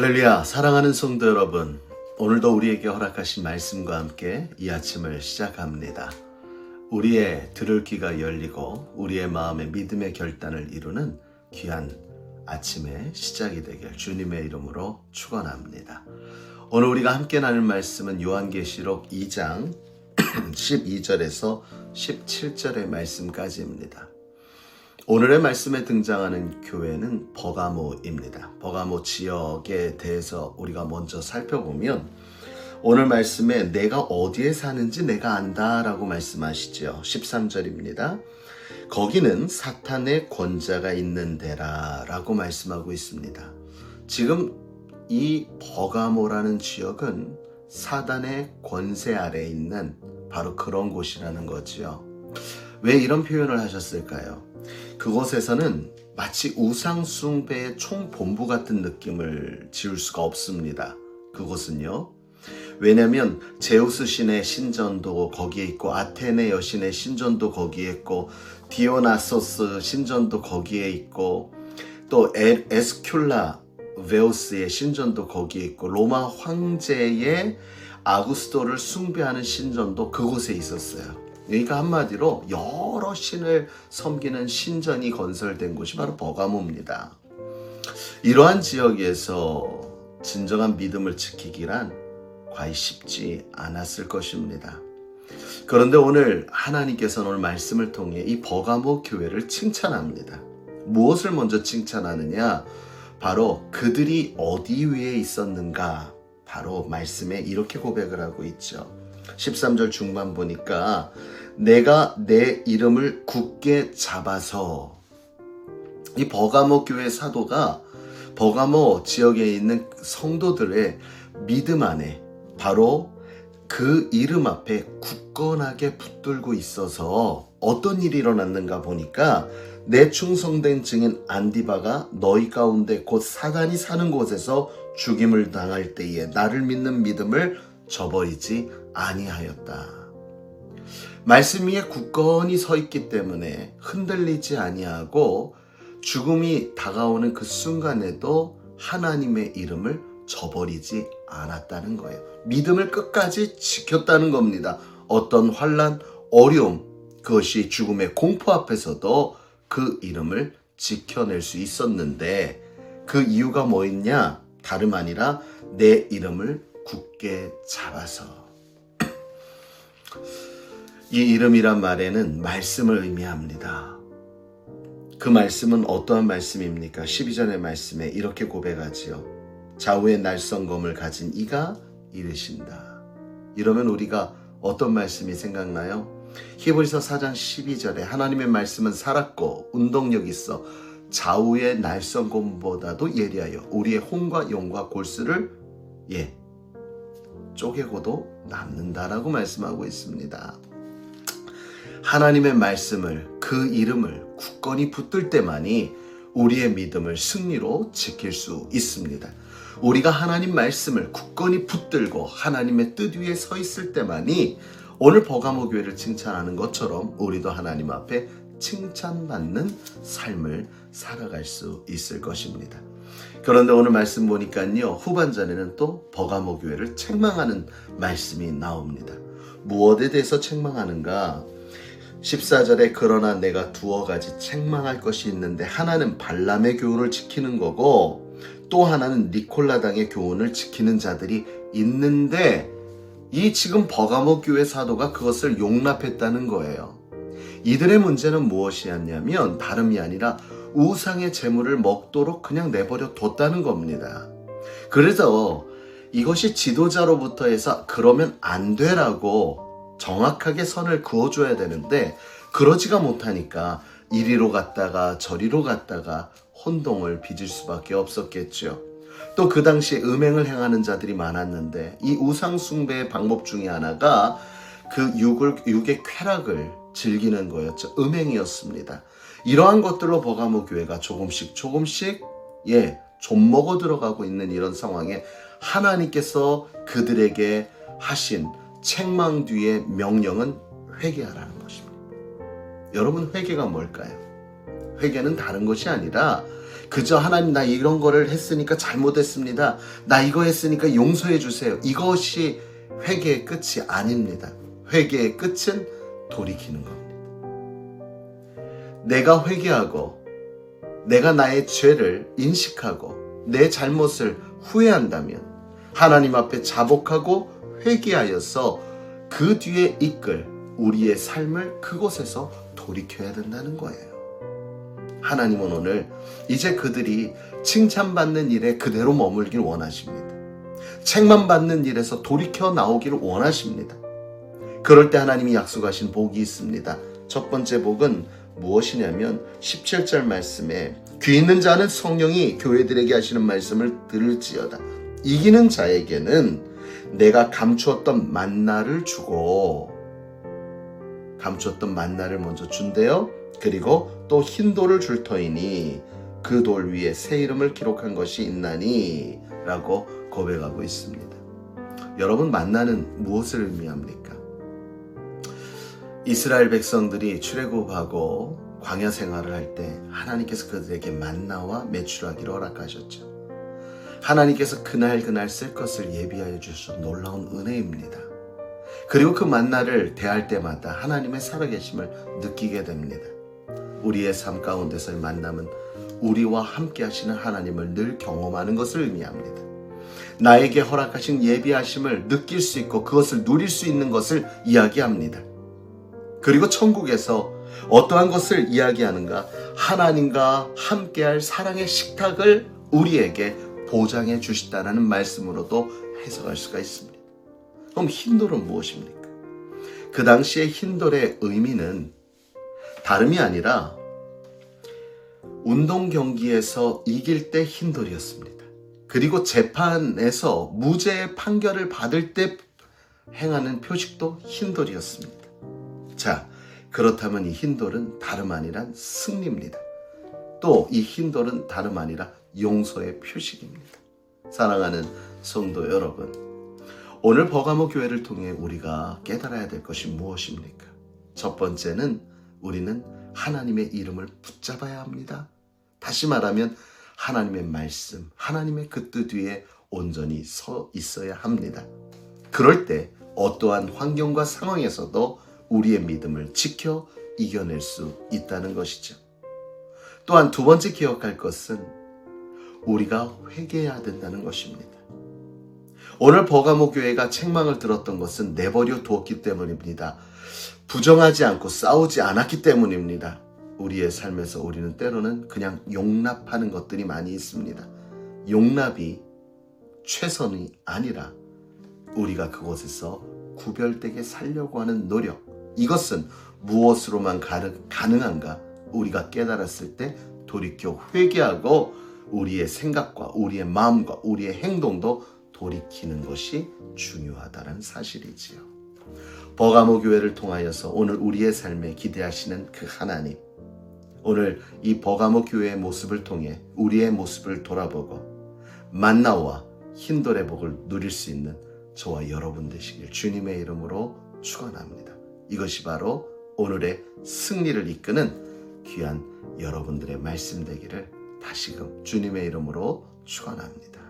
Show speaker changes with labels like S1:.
S1: 할렐루야, 사랑하는 성도 여러분, 오늘도 우리에게 허락하신 말씀과 함께 이 아침을 시작합니다. 우리의 들을 귀가 열리고 우리의 마음에 믿음의 결단을 이루는 귀한 아침의 시작이 되길 주님의 이름으로 축원합니다. 오늘 우리가 함께 나눌 말씀은 요한계시록 2장 12절에서 17절의 말씀까지입니다. 오늘의 말씀에 등장하는 교회는 버가모입니다. 버가모 지역에 대해서 우리가 먼저 살펴보면 오늘 말씀에 내가 어디에 사는지 내가 안다 라고 말씀하시죠. 13절입니다. 거기는 사탄의 권자가 있는 데라 라고 말씀하고 있습니다. 지금 이 버가모라는 지역은 사단의 권세 아래에 있는 바로 그런 곳이라는 거지요. 왜 이런 표현을 하셨을까요? 그곳에서는 마치 우상 숭배의 총본부 같은 느낌을 지울 수가 없습니다. 그곳은요. 왜냐하면 제우스 신의 신전도 거기에 있고 아테네 여신의 신전도 거기에 있고 디오나소스 신전도 거기에 있고 또 에스큘라 베우스의 신전도 거기에 있고 로마 황제의 아구스토를 숭배하는 신전도 그곳에 있었어요. 그러니까 한마디로 여러 신을 섬기는 신전이 건설된 곳이 바로 버가모입니다. 이러한 지역에서 진정한 믿음을 지키기란 과히 쉽지 않았을 것입니다. 그런데 오늘 하나님께서는 오늘 말씀을 통해 이 버가모 교회를 칭찬합니다. 무엇을 먼저 칭찬하느냐? 바로 그들이 어디 위에 있었는가? 바로 말씀에 이렇게 고백을 하고 있죠. 13절 중반 보니까 내가 내 이름을 굳게 잡아서, 이 버가모 교회 사도가 버가모 지역에 있는 성도들의 믿음 안에 바로 그 이름 앞에 굳건하게 붙들고 있어서 어떤 일이 일어났는가 보니까 내 충성된 증인 안디바가 너희 가운데 곧 사단이 사는 곳에서 죽임을 당할 때에 나를 믿는 믿음을 저버리지 아니하였다. 말씀 위에 굳건히 서 있기 때문에 흔들리지 아니하고 죽음이 다가오는 그 순간에도 하나님의 이름을 저버리지 않았다는 거예요. 믿음을 끝까지 지켰다는 겁니다. 어떤 환난, 어려움, 그것이 죽음의 공포 앞에서도 그 이름을 지켜낼 수 있었는데 그 이유가 뭐였냐? 다름 아니라 내 이름을 굳게 잡아서. 이 이름이란 말에는 말씀을 의미합니다. 그 말씀은 어떠한 말씀입니까? 12절의 말씀에 이렇게 고백하지요. 좌우의 날성검을 가진 이가 이르신다. 이러면 우리가 어떤 말씀이 생각나요? 히브리서 4장 12절에 하나님의 말씀은 살았고 운동력 있어 좌우의 날성검보다도 예리하여 우리의 혼과 영과 골수를 쪼개고도 남는다라고 말씀하고 있습니다. 하나님의 말씀을, 그 이름을 굳건히 붙들 때만이 우리의 믿음을 승리로 지킬 수 있습니다. 우리가 하나님 말씀을 굳건히 붙들고 하나님의 뜻 위에 서 있을 때만이 오늘 버가모 교회를 칭찬하는 것처럼 우리도 하나님 앞에 칭찬받는 삶을 살아갈 수 있을 것입니다. 그런데 오늘 말씀 보니까요, 후반전에는 또 버가모 교회를 책망하는 말씀이 나옵니다. 무엇에 대해서 책망하는가? 14절에 그러나 내가 두어 가지 책망할 것이 있는데 하나는 발람의 교훈을 지키는 거고 또 하나는 니콜라당의 교훈을 지키는 자들이 있는데 이 지금 버가모 교회 사도가 그것을 용납했다는 거예요. 이들의 문제는 무엇이었냐면 다름이 아니라 우상의 재물을 먹도록 그냥 내버려 뒀다는 겁니다. 그래서 이것이 지도자로부터 해서 그러면 안 되라고 정확하게 선을 그어줘야 되는데 그러지가 못하니까 이리로 갔다가 저리로 갔다가 혼동을 빚을 수밖에 없었겠죠. 또 그 당시에 음행을 행하는 자들이 많았는데 이 우상 숭배의 방법 중에 하나가 그 육의 쾌락을 즐기는 거였죠. 음행이었습니다. 이러한 것들로 버가모 교회가 조금씩 좀 먹어 들어가고 있는 이런 상황에 하나님께서 그들에게 하신 책망 뒤의 명령은 회개하라는 것입니다. 여러분, 회개가 뭘까요? 회개는 다른 것이 아니라 그저 하나님 나 이런 거를 했으니까 잘못했습니다. 나 이거 했으니까 용서해 주세요. 이것이 회개의 끝이 아닙니다. 회개의 끝은 돌이키는 겁니다. 내가 회개하고 내가 나의 죄를 인식하고 내 잘못을 후회한다면 하나님 앞에 자복하고 회개하여서 그 뒤에 이끌 우리의 삶을 그곳에서 돌이켜야 된다는 거예요. 하나님은 오늘 이제 그들이 칭찬받는 일에 그대로 머물길 원하십니다. 책만 받는 일에서 돌이켜 나오기를 원하십니다. 그럴 때 하나님이 약속하신 복이 있습니다. 첫 번째 복은 무엇이냐면 17절 말씀에 귀 있는 자는 성령이 교회들에게 하시는 말씀을 들을지어다. 이기는 자에게는 내가 감추었던 만나를 주고, 감추었던 만나를 먼저 준대요. 그리고 또 흰 돌을 줄 터이니 그 돌 위에 새 이름을 기록한 것이 있나니 라고 고백하고 있습니다. 여러분, 만나는 무엇을 의미합니까? 이스라엘 백성들이 출애굽하고 광야 생활을 할 때 하나님께서 그들에게 만나와 메추라기를 허락하셨죠. 하나님께서 그날 쓸 것을 예비하여 주신 놀라운 은혜입니다. 그리고 그 만나를 대할 때마다 하나님의 살아계심을 느끼게 됩니다. 우리의 삶 가운데서의 만남은 우리와 함께 하시는 하나님을 늘 경험하는 것을 의미합니다. 나에게 허락하신 예비하심을 느낄 수 있고 그것을 누릴 수 있는 것을 이야기합니다. 그리고 천국에서 어떠한 것을 이야기하는가? 하나님과 함께할 사랑의 식탁을 우리에게 보장해 주시다라는 말씀으로도 해석할 수가 있습니다. 그럼 흰돌은 무엇입니까? 그 당시의 흰돌의 의미는 다름이 아니라 운동 경기에서 이길 때 흰돌이었습니다. 그리고 재판에서 무죄의 판결을 받을 때 행하는 표식도 흰돌이었습니다. 자, 그렇다면 이 흰돌은 다름 아니란 승리입니다. 또 이 흰돌은 다름 아니라 용서의 표식입니다. 사랑하는 성도 여러분, 오늘 버가모 교회를 통해 우리가 깨달아야 될 것이 무엇입니까? 첫 번째는 우리는 하나님의 이름을 붙잡아야 합니다. 다시 말하면 하나님의 말씀, 하나님의 그 뜻 위에 온전히 서 있어야 합니다. 그럴 때 어떠한 환경과 상황에서도 우리의 믿음을 지켜 이겨낼 수 있다는 것이죠. 또한 두 번째 기억할 것은 우리가 회개해야 된다는 것입니다. 오늘 버가모 교회가 책망을 들었던 것은 내버려 두었기 때문입니다. 부정하지 않고 싸우지 않았기 때문입니다. 우리의 삶에서 우리는 때로는 그냥 용납하는 것들이 많이 있습니다. 용납이 최선이 아니라 우리가 그곳에서 구별되게 살려고 하는 노력, 이것은 무엇으로만 가능한가? 우리가 깨달았을 때 돌이켜 회개하고 우리의 생각과 우리의 마음과 우리의 행동도 돌이키는 것이 중요하다는 사실이지요. 버가모 교회를 통하여서 오늘 우리의 삶에 기대하시는 그 하나님, 오늘 이 버가모 교회의 모습을 통해 우리의 모습을 돌아보고 만나와 흰돌의 복을 누릴 수 있는 저와 여러분 되시길 주님의 이름으로 축원합니다. 이것이 바로 오늘의 승리를 이끄는 귀한 여러분들의 말씀 되기를 다시금 주님의 이름으로 축원합니다.